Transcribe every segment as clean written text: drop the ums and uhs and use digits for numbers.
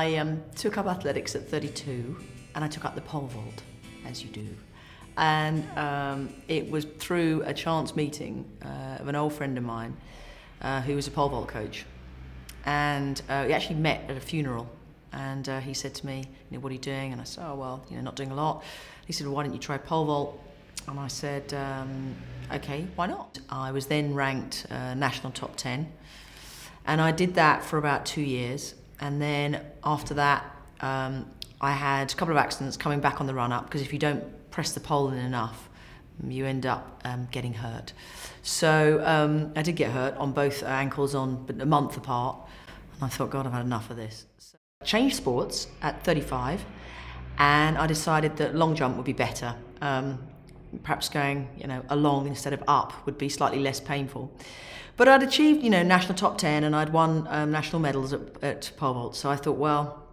I took up athletics at 32 and I took up the pole vault, as you do. And it was through a chance meeting of an old friend of mine who was a pole vault coach. And we actually met at a funeral. And he said to me, what are you doing? And I said, oh, well, not doing a lot. He said, well, why don't you try pole vault? And I said, okay, why not? I was then ranked national top 10. And I did that for about 2 years. And then after that, I had a couple of accidents coming back on the run-up, because if you don't press the pole in enough, you end up getting hurt. So I did get hurt on both ankles but a month apart. And I thought, God, I've had enough of this. So I changed sports at 35, and I decided that long jump would be better. Perhaps going, along instead of up would be slightly less painful. But I'd achieved, national top 10, and I'd won national medals at pole vault. So I thought, well,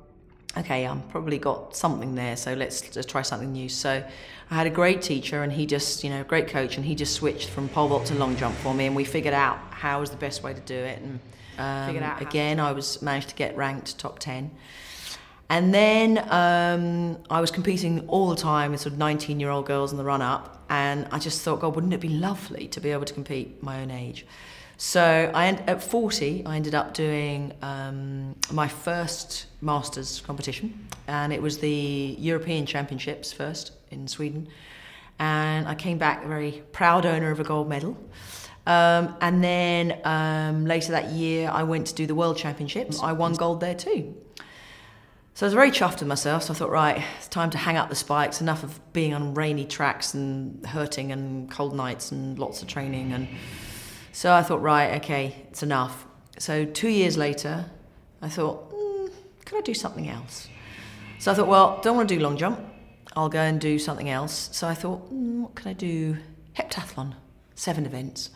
okay, I've probably got something there, so let's just try something new. So I had a great teacher, and he just, great coach, and he just switched from pole vault to long jump for me, and we figured out how was the best way to do it. And again, I managed to get ranked top 10. And then I was competing all the time with sort of 19-year-old girls in the run-up, and I just thought, God, wouldn't it be lovely to be able to compete my own age? So at 40, I ended up doing my first Masters competition, and it was the European Championships first in Sweden. And I came back a very proud owner of a gold medal. And then later that year, I went to do the World Championships. I won gold there too. So I was very chuffed with myself, so I thought, right, it's time to hang up the spikes, enough of being on rainy tracks and hurting and cold nights and lots of training. And so I thought, right, okay, it's enough. So 2 years later, I thought, could I do something else? So I thought, well, don't want to do long jump, I'll go and do something else. So I thought, what can I do? Heptathlon, 7 events.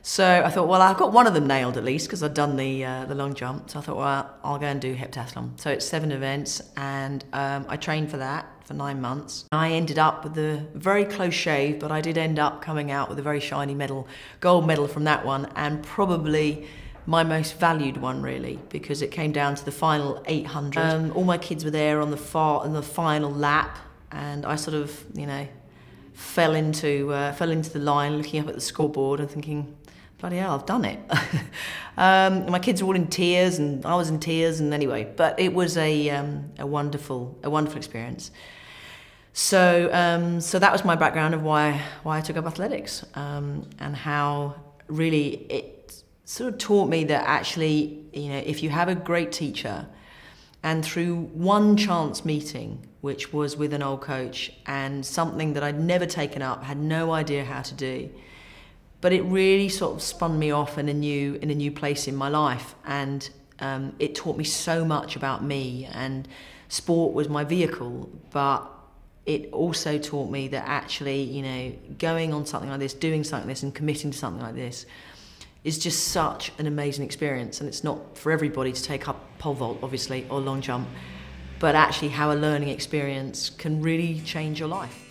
So I thought, well, I've got one of them nailed at least, because I'd done the long jump. So I thought, well, I'll go and do heptathlon. So it's 7 events, and I trained for that for 9 months. I ended up with a very close shave, but I did end up coming out with a very shiny medal, gold medal from that one, and probably my most valued one, really, because it came down to the final 800. All my kids were there on the final lap, and I sort of, fell into the line, looking up at the scoreboard and thinking, bloody hell, I've done it. My kids were all in tears, and I was in tears, and anyway, but it was a wonderful experience. So that was my background of why I took up athletics, and how really it sort of taught me that actually, if you have a great teacher, and through one chance meeting, which was with an old coach, and something that I'd never taken up, had no idea how to do, but it really sort of spun me off in a new place in my life, and it taught me so much about me. And sport was my vehicle, but it also taught me that actually, going on something like this, doing something like this, and committing to something like this is just such an amazing experience. And it's not for everybody to take up pole vault, obviously, or long jump, but actually how a learning experience can really change your life.